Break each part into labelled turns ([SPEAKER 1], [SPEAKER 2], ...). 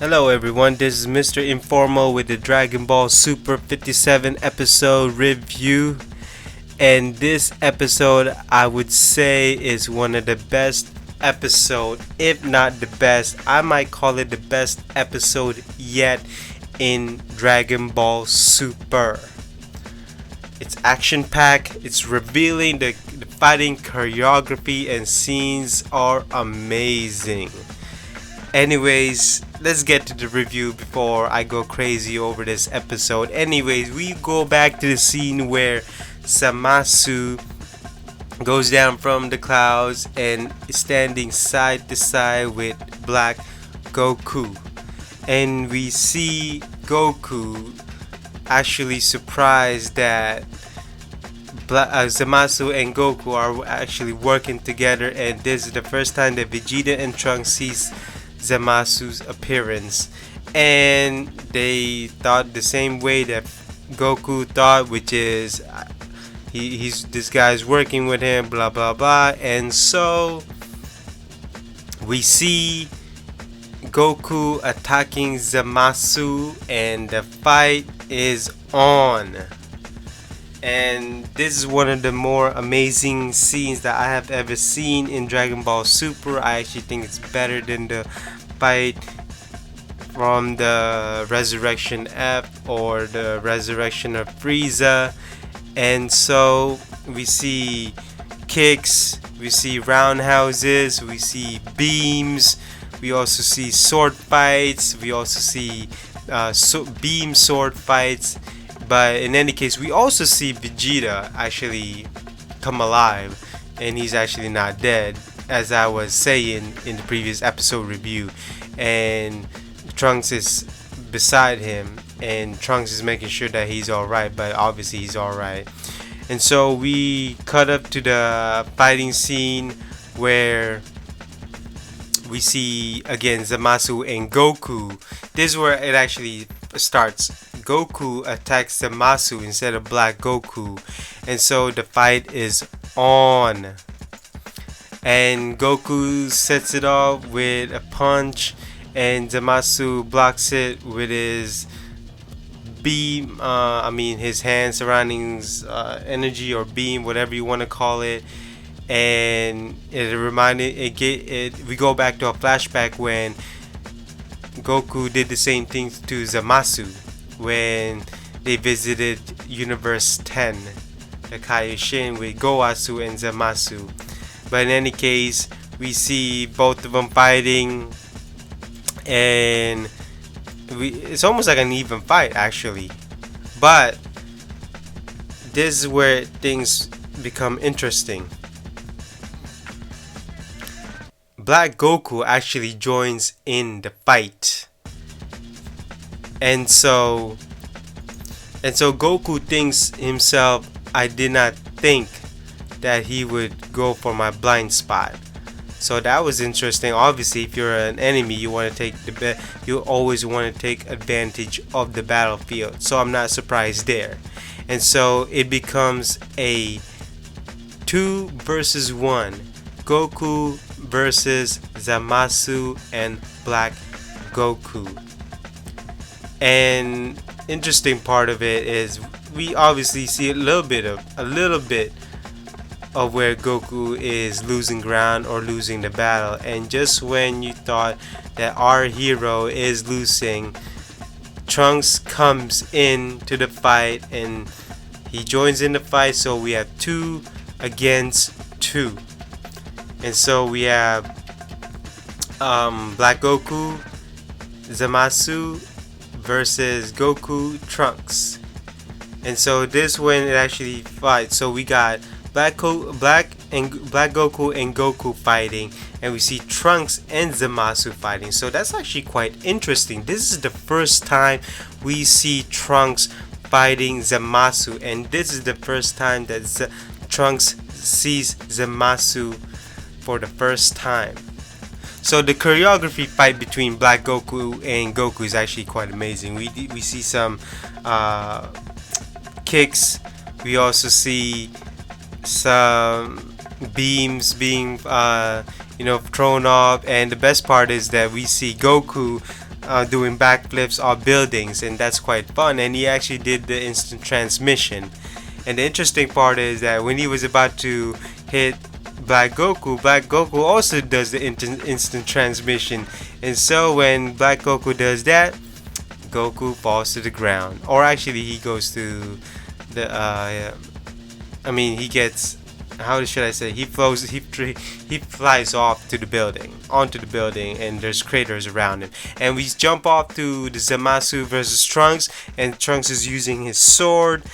[SPEAKER 1] Hello everyone, this is Mr. Informal with the Dragon Ball Super 57 episode review. And this episode I would say is one of the best episode, if not the best. I might call it the best episode yet in Dragon Ball Super. It's action packed, it's revealing, the fighting choreography and scenes are amazing. Anyways, let's get to the review before I go crazy over this episode. Anyways, we go back to the scene where Zamasu goes down from the clouds and is standing side to side with Black Goku. And we see Goku actually surprised that Zamasu and Goku are actually working together, and this is the first time that Vegeta and Trunks sees Zamasu's appearance, and they thought the same way that Goku thought, which is he's this guy's working with him, blah blah blah. And so we see Goku attacking Zamasu, and the fight is on. And this is one of the more amazing scenes that I have ever seen in Dragon Ball Super. I actually think it's better than the fight from the Resurrection F or the Resurrection of Frieza. And so we see kicks, we see roundhouses, we see beams, we also see sword fights, we also see beam sword fights. But in any case, we also see Vegeta actually come alive, and he's actually not dead, as I was saying in the previous episode review. And Trunks is beside him, and Trunks is making sure that he's alright, but obviously he's alright. And so we cut up to the fighting scene where we see again Zamasu and Goku. This is where it actually starts. Goku attacks Zamasu instead of Black Goku, and so the fight is on. And Goku sets it off with a punch, and Zamasu blocks it with his beam. His hand surrounding energy or beam, whatever you want to call it. And we go back to a flashback when Goku did the same thing to Zamasu when they visited Universe 10, the Kaioshin, with Goasu and Zamasu. But in any case, we see both of them fighting, and it's almost like an even fight actually. But this is where things become interesting. Black Goku actually joins in the fight. And so Goku thinks himself, I did not think that he would go for my blind spot. So that was interesting. Obviously, if you're an enemy, you want to you always want to take advantage of the battlefield. So I'm not surprised there. And so it becomes a 2 versus 1. Goku versus Zamasu and Black Goku. And interesting part of it is we obviously see a little bit of where Goku is losing ground or losing the battle. And just when you thought that our hero is losing, Trunks comes in to the fight and he joins in the fight. So we have 2 against 2. And so we have Black Goku, Zamasu versus Goku, Trunks. And so this when it actually fights. So we got Black Goku and Goku fighting, and we see Trunks and Zamasu fighting. So that's actually quite interesting. This is the first time we see Trunks fighting Zamasu, and this is the first time that Trunks sees Zamasu for the first time. So the choreography fight between Black Goku and Goku is actually quite amazing. We see some kicks. We also see some beams being thrown off, and the best part is that we see Goku doing backflips off buildings, and that's quite fun. And he actually did the instant transmission. And the interesting part is that when he was about to hit Black Goku also does the instant transmission. And so when Black Goku does that, Goku falls to the ground. Or actually, he goes to the. He gets. How should I say? He flies off to the building, onto the building, and there's craters around him. And we jump off to the Zamasu versus Trunks, and Trunks is using his sword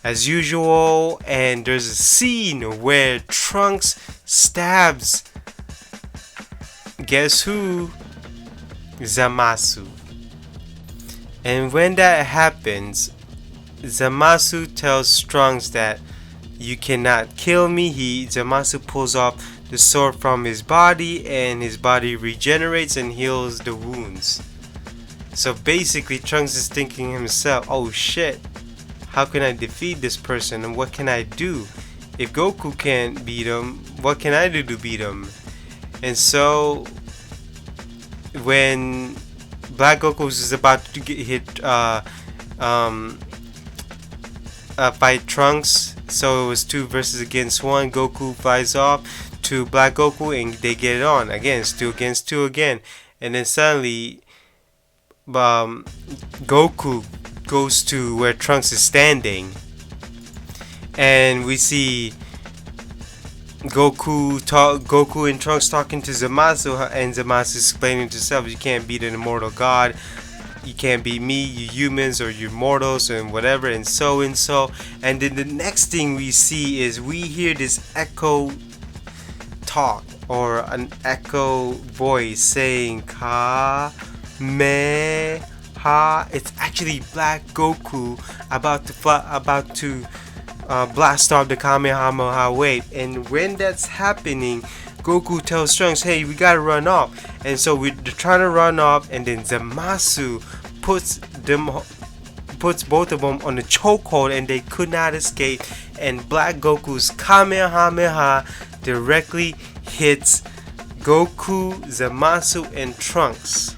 [SPEAKER 1] as usual. And there's a scene where Trunks stabs. Guess who? Zamasu. And when that happens, Zamasu tells Trunks that you cannot kill me. Zamasu pulls off the sword from his body, and his body regenerates and heals the wounds. So basically, Trunks is thinking himself, oh shit, how can I defeat this person, and what can I do? If Goku can't beat him, what can I do to beat him? And so when Black Goku is about to get hit, fight Trunks, so it was 2 versus against 1. Goku flies off to Black Goku, and they get it on again. It's 2 against 2 again, and then suddenly, Goku goes to where Trunks is standing, and we see Goku and Trunks talking to Zamasu, and Zamasu explaining to himself, you can't beat an immortal god. You can't beat me, you humans, or you mortals, and whatever, and so. And then the next thing we see is we hear this echo talk, or an echo voice saying Ka Me Ha. It's actually Black Goku about to blast off the Kamehameha wave. And when that's happening, Goku tells Trunks, hey, we gotta run off. And so they're trying to run off, and then Zamasu puts both of them on a chokehold, and they could not escape. And Black Goku's Kamehameha directly hits Goku, Zamasu, and Trunks.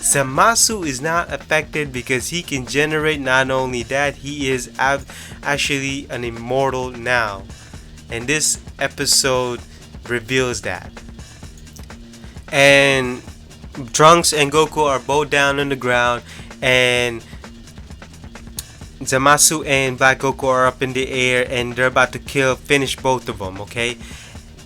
[SPEAKER 1] Zamasu is not affected because he can generate. Not only that, he is actually an immortal now. And this episode reveals that. And Trunks and Goku are both down on the ground, and Zamasu and Black Goku are up in the air, and they're about to finish both of them, okay?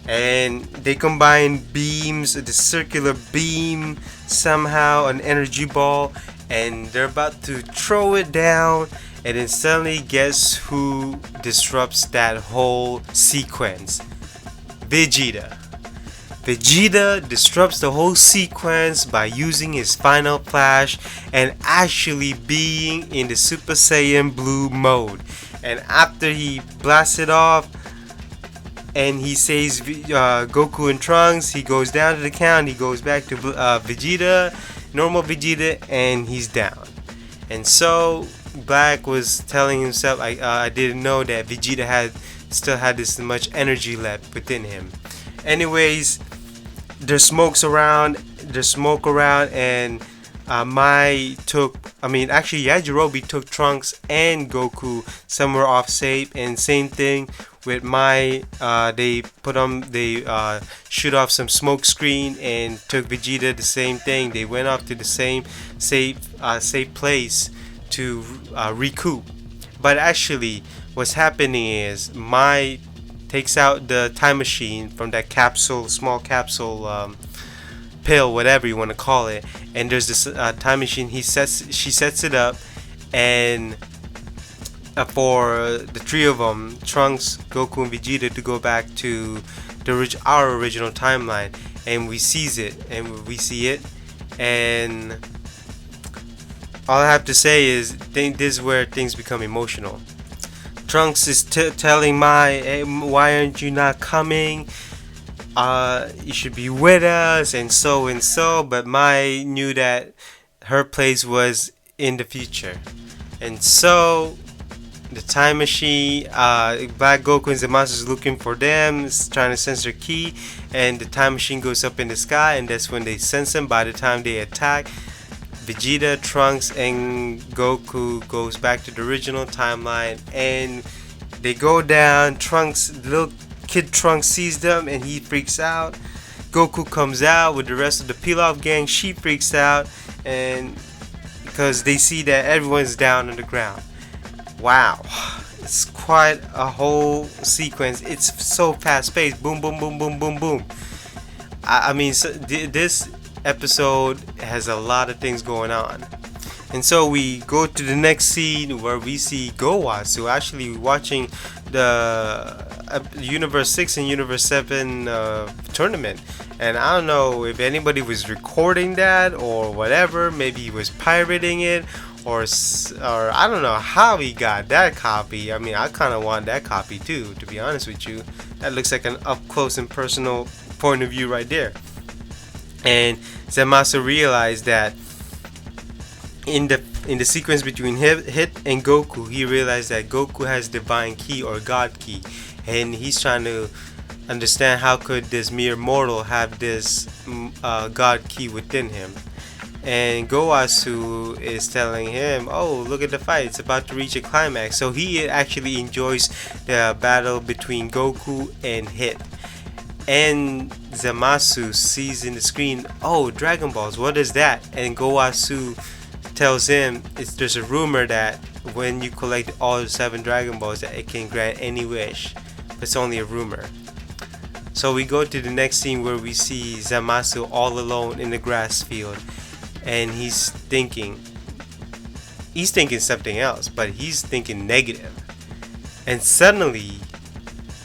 [SPEAKER 1] And they combine beams, the circular beam, somehow an energy ball, and they're about to throw it down, and then suddenly guess who disrupts that whole sequence? Vegeta. Vegeta disrupts the whole sequence by using his final flash and actually being in the Super Saiyan Blue mode. And after he blasts it off and he saves Goku and Trunks, he goes down to the count, he goes back to Vegeta, normal Vegeta, and he's down. And so Black was telling himself, I didn't know that Vegeta still had this much energy left within him. Anyways, there's smoke around, and Yajirobe took Trunks and Goku somewhere off safe. And same thing with Mai, they shoot off some smoke screen and took Vegeta. The same thing, they went off to the same safe place to recoup. But actually, what's happening is Mai takes out the time machine from that small capsule pill, whatever you want to call it, and there's this time machine. She sets it up, and for the three of them, Trunks, Goku, and Vegeta, to go back to our original timeline, and we see it, and all I have to say is this is where things become emotional. Trunks is telling Mai, hey, why aren't you not coming? You should be with us, and so. But Mai knew that her place was in the future. And so, the time machine, Black Goku and Zamasu is looking for them, trying to sense their key. And the time machine goes up in the sky, and that's when they sense them. By the time they attack, Vegeta, Trunks, and Goku goes back to the original timeline, and they go down. Trunks, little kid Trunks, sees them and he freaks out. Goku comes out with the rest of the Pilaf gang. She freaks out, and because they see that everyone's down on the ground. Wow, it's quite a whole sequence. It's so fast paced. Boom, boom, boom, boom, boom, boom. I mean, this episode has a lot of things going on. And so we go to the next scene where we see Gowasu actually watching the Universe 6 and Universe 7 tournament. And I don't know if anybody was recording that or whatever. Maybe he was pirating it, or I don't know how he got that copy. I mean, I kind of want that copy too, to be honest with you. That looks like an up close and personal point of view right there. And Zamasu realized that in the sequence between Hit and Goku, he realized that Goku has divine ki or God ki, and he's trying to understand how could this mere mortal have this God ki within him. And Gowasu is telling him, oh, look at the fight, it's about to reach a climax. So he actually enjoys the battle between Goku and Hit. And Zamasu sees in the screen, oh, Dragon Balls, what is that? And Gowasu tells him there's a rumor that when you collect all 7 Dragon Balls that it can grant any wish. It's only a rumor. So we go to the next scene where we see Zamasu all alone in the grass field, and he's thinking something else, but he's thinking negative. And suddenly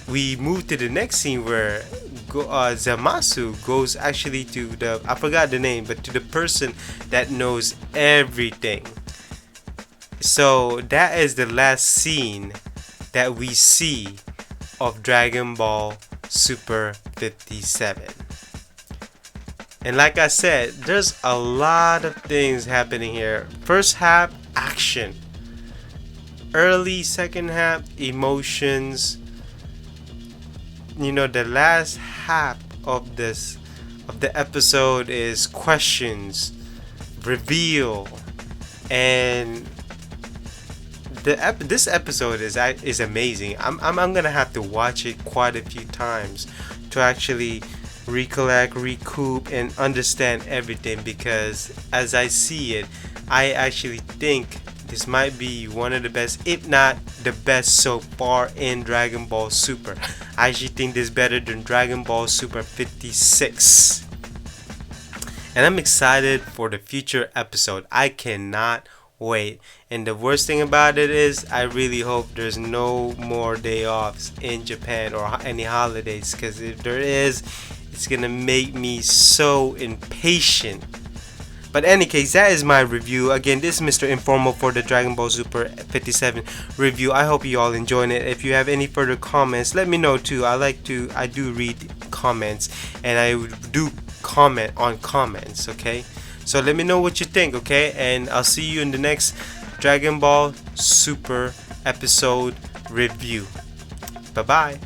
[SPEAKER 1] we move to the next scene where Zamasu goes actually to I forgot the name, but to the person that knows everything. So that is the last scene that we see of Dragon Ball Super 57. And like I said, there's a lot of things happening here. First half, action. Early second half, emotions. You know, the last half of the episode is questions, reveal, and this episode is amazing. I'm gonna have to watch it quite a few times to actually recollect, recoup, and understand everything, because as I see it, I actually think this might be one of the best, if not the best so far in Dragon Ball Super. I actually think this is better than Dragon Ball Super 56. And I'm excited for the future episode. I cannot wait. And the worst thing about it is I really hope there's no more day offs in Japan or any holidays, because if there is, it's gonna make me so impatient. But in any case, that is my review. Again, this is Mr. Informal for the Dragon Ball Super 57 review. I hope you all enjoyed it. If you have any further comments, let me know too. I do read comments, and I do comment on comments, okay? So let me know what you think, okay? And I'll see you in the next Dragon Ball Super episode review. Bye-bye.